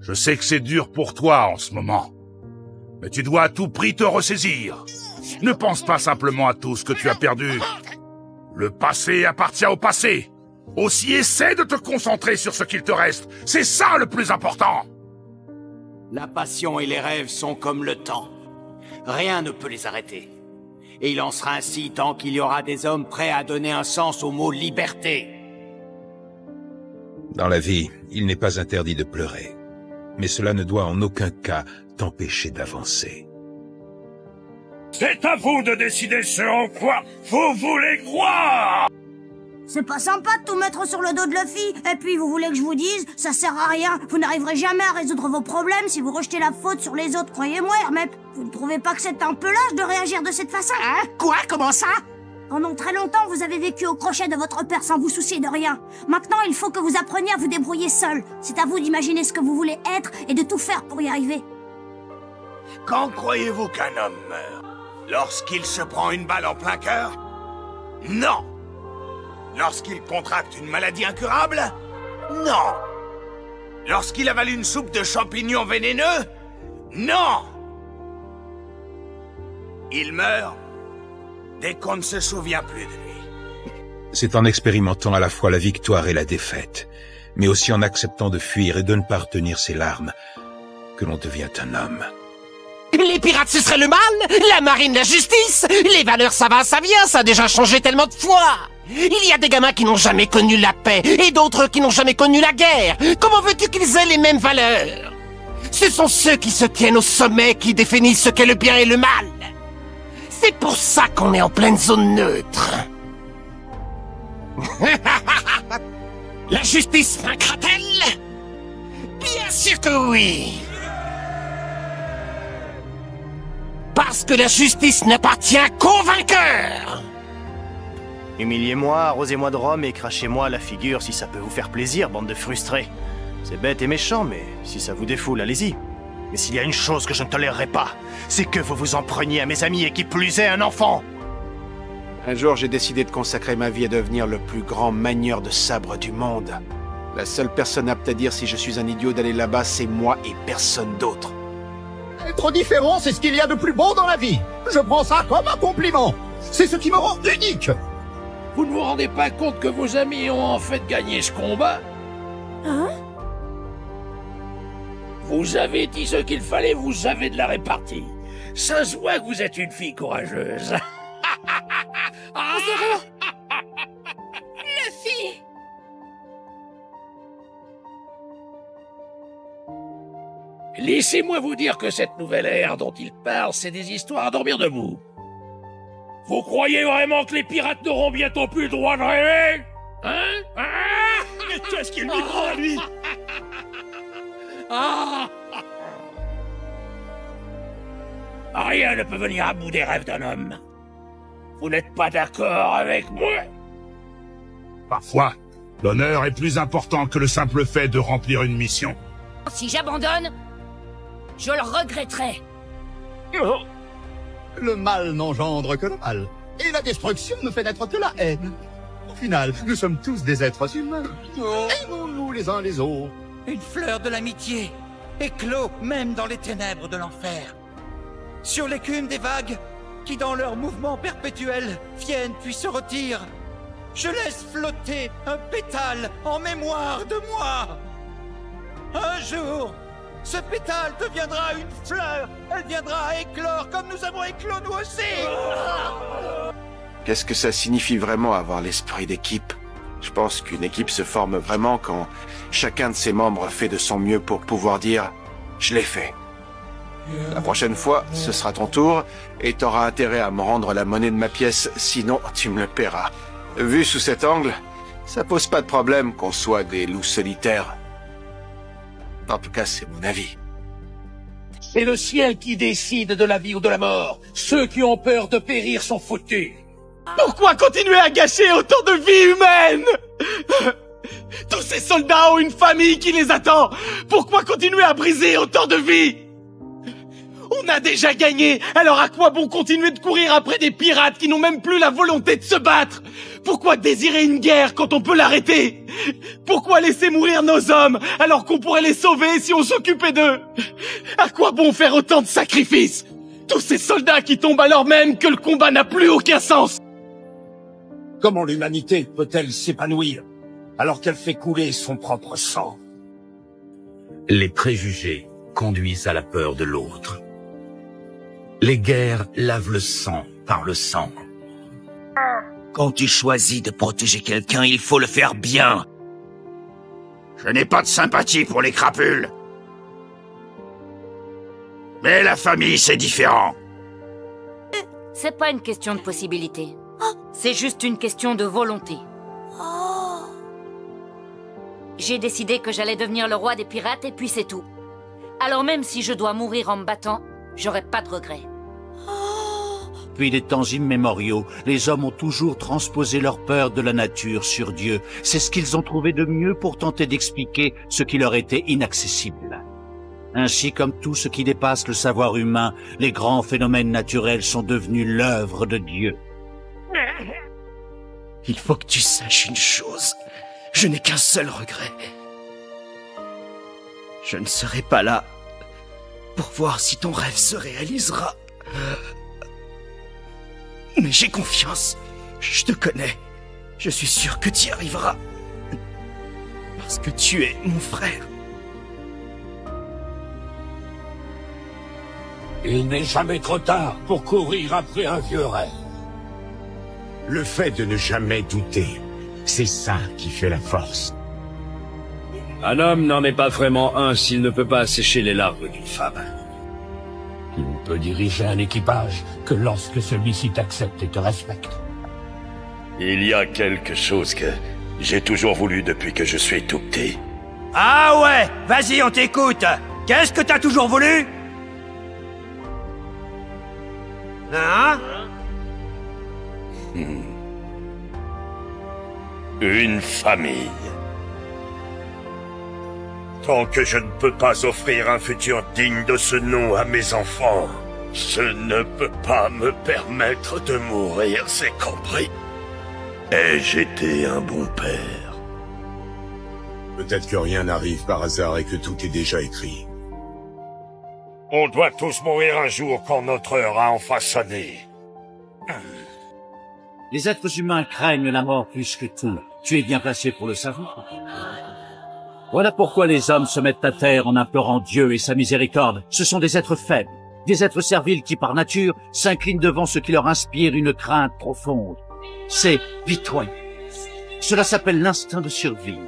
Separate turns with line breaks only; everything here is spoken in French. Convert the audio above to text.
Je sais que c'est dur pour toi en ce moment. Mais tu dois à tout prix te ressaisir. Ne pense pas simplement à tout ce que tu as perdu. Le passé appartient au passé. Aussi essaie de te concentrer sur ce qu'il te reste. C'est ça le plus important.
La passion et les rêves sont comme le temps. Rien ne peut les arrêter. Et il en sera ainsi tant qu'il y aura des hommes prêts à donner un sens au mot liberté.
Dans la vie, il n'est pas interdit de pleurer. Mais cela ne doit en aucun cas t'empêcher d'avancer.
C'est à vous de décider ce en quoi vous voulez croire.
C'est pas sympa de tout mettre sur le dos de Luffy. Et puis vous voulez que je vous dise, ça sert à rien. Vous n'arriverez jamais à résoudre vos problèmes si vous rejetez la faute sur les autres, croyez-moi, Hermep. Vous ne trouvez pas que c'est un peu lâche de réagir de cette façon?
Hein? Quoi? Comment ça?
Pendant très longtemps, vous avez vécu au crochet de votre père sans vous soucier de rien. Maintenant, il faut que vous appreniez à vous débrouiller seul. C'est à vous d'imaginer ce que vous voulez être et de tout faire pour y arriver.
Quand croyez-vous qu'un homme meurt? Lorsqu'il se prend une balle en plein cœur? Non! Lorsqu'il contracte une maladie incurable? Non! Lorsqu'il avale une soupe de champignons vénéneux? Non! Il meurt dès qu'on ne se souvient plus de lui.
C'est en expérimentant à la fois la victoire et la défaite, mais aussi en acceptant de fuir et de ne pas retenir ses larmes, que l'on devient un homme.
Les pirates, ce serait le mal? La marine, la justice? Les valeurs, ça va, ça vient, ça a déjà changé tellement de fois! Il y a des gamins qui n'ont jamais connu la paix, et d'autres qui n'ont jamais connu la guerre. Comment veux-tu qu'ils aient les mêmes valeurs? Ce sont ceux qui se tiennent au sommet qui définissent ce qu'est le bien et le mal. C'est pour ça qu'on est en pleine zone neutre. La justice vaincra-t-elle? Bien sûr que oui. Parce que la justice n'appartient qu'aux vainqueurs.
Humiliez-moi, arrosez-moi de rhum et crachez-moi la figure si ça peut vous faire plaisir, bande de frustrés. C'est bête et méchant, mais si ça vous défoule, allez-y. Mais s'il y a une chose que je ne tolérerai pas, c'est que vous vous en preniez à mes amis et qui plus est un enfant.
Un jour, j'ai décidé de consacrer ma vie à devenir le plus grand manieur de sabre du monde. La seule personne apte à dire si je suis un idiot d'aller là-bas, c'est moi et personne d'autre.
Être différent, c'est ce qu'il y a de plus beau dans la vie. Je prends ça comme un compliment. C'est ce qui me rend unique.
Vous ne vous rendez pas compte que vos amis ont en fait gagné ce combat?
Hein?
Vous avez dit ce qu'il fallait, vous avez de la répartie. Ça se voit que vous êtes une fille courageuse.
Zéro!
Luffy!
Laissez-moi vous dire que cette nouvelle ère dont il parle, c'est des histoires à dormir debout. Vous croyez vraiment que les pirates n'auront bientôt plus le droit de rêver? Hein?
Mais qu'est-ce qu'il lui prend, lui?
Rien ne peut venir à bout des rêves d'un homme. Vous n'êtes pas d'accord avec moi?
Parfois, l'honneur est plus important que le simple fait de remplir une mission.
Si j'abandonne, je le regretterai.
Oh. Le mal n'engendre que le mal. Et la destruction ne fait naître que la haine. Au final, nous sommes tous des êtres humains. Aimons-nous les uns les autres.
Une fleur de l'amitié, éclos même dans les ténèbres de l'enfer. Sur l'écume des vagues, qui dans leur mouvement perpétuel viennent puis se retirent. Je laisse flotter un pétale en mémoire de moi. Un jour, ce pétale deviendra une fleur. Elle viendra à éclore comme nous avons éclos nous aussi.
Qu'est-ce que ça signifie vraiment avoir l'esprit d'équipe? Je pense qu'une équipe se forme vraiment quand chacun de ses membres fait de son mieux pour pouvoir dire « Je l'ai fait ». La prochaine fois, ce sera ton tour, et t'auras intérêt à me rendre la monnaie de ma pièce, sinon tu me le paieras. Vu sous cet angle, ça pose pas de problème qu'on soit des loups solitaires. En tout cas, c'est mon avis.
C'est le ciel qui décide de la vie ou de la mort. Ceux qui ont peur de périr sont foutus.
Pourquoi continuer à gâcher autant de vies humaines? Tous ces soldats ont une famille qui les attend. Pourquoi continuer à briser autant de vies? On a déjà gagné, alors à quoi bon continuer de courir après des pirates qui n'ont même plus la volonté de se battre?
Pourquoi désirer une guerre quand on peut l'arrêter? Pourquoi laisser mourir nos hommes alors qu'on pourrait les sauver si on s'occupait d'eux? À quoi bon faire autant de sacrifices? Tous ces soldats qui tombent alors même que le combat n'a plus aucun sens.
Comment l'humanité peut-elle s'épanouir alors qu'elle fait couler son propre sang?
Les préjugés conduisent à la peur de l'autre. Les guerres lavent le sang par le sang.
Quand tu choisis de protéger quelqu'un, il faut le faire bien. Je n'ai pas de sympathie pour les crapules. Mais la famille, c'est différent.
C'est pas une question de possibilité. C'est juste une question de volonté. J'ai décidé que j'allais devenir le roi des pirates et puis c'est tout. Alors même si je dois mourir en me battant, j'aurai pas de regrets.
Depuis des temps immémoriaux, les hommes ont toujours transposé leur peur de la nature sur Dieu. C'est ce qu'ils ont trouvé de mieux pour tenter d'expliquer ce qui leur était inaccessible. Ainsi, comme tout ce qui dépasse le savoir humain, les grands phénomènes naturels sont devenus l'œuvre de Dieu.
Il faut que tu saches une chose. Je n'ai qu'un seul regret. Je ne serai pas là pour voir si ton rêve se réalisera. Mais j'ai confiance. Je te connais. Je suis sûr que tu y arriveras. Parce que tu es mon frère.
Il n'est jamais trop tard pour courir après un vieux rêve.
Le fait de ne jamais douter, c'est ça qui fait la force.
Un homme n'en est pas vraiment un s'il ne peut pas assécher les larmes d'une femme.
Tu ne peux diriger un équipage que lorsque celui-ci t'accepte et te respecte.
Il y a quelque chose que j'ai toujours voulu depuis que je suis tout petit.
Ah ouais, vas-y, on t'écoute. Qu'est-ce que t'as toujours voulu? Hein?
Une famille. Tant que je ne peux pas offrir un futur digne de ce nom à mes enfants, je ne peux pas me permettre de mourir, c'est compris. Ai-je été un bon père?
Peut-être que rien n'arrive par hasard et que tout est déjà écrit.
On doit tous mourir un jour quand notre heure a enfin sonné.
Les êtres humains craignent la mort plus que tout. Tu es bien placé pour le savoir. Voilà pourquoi les hommes se mettent à terre en implorant Dieu et sa miséricorde. Ce sont des êtres faibles, des êtres serviles qui, par nature, s'inclinent devant ce qui leur inspire une crainte profonde. C'est pitoyable. Cela s'appelle l'instinct de survie.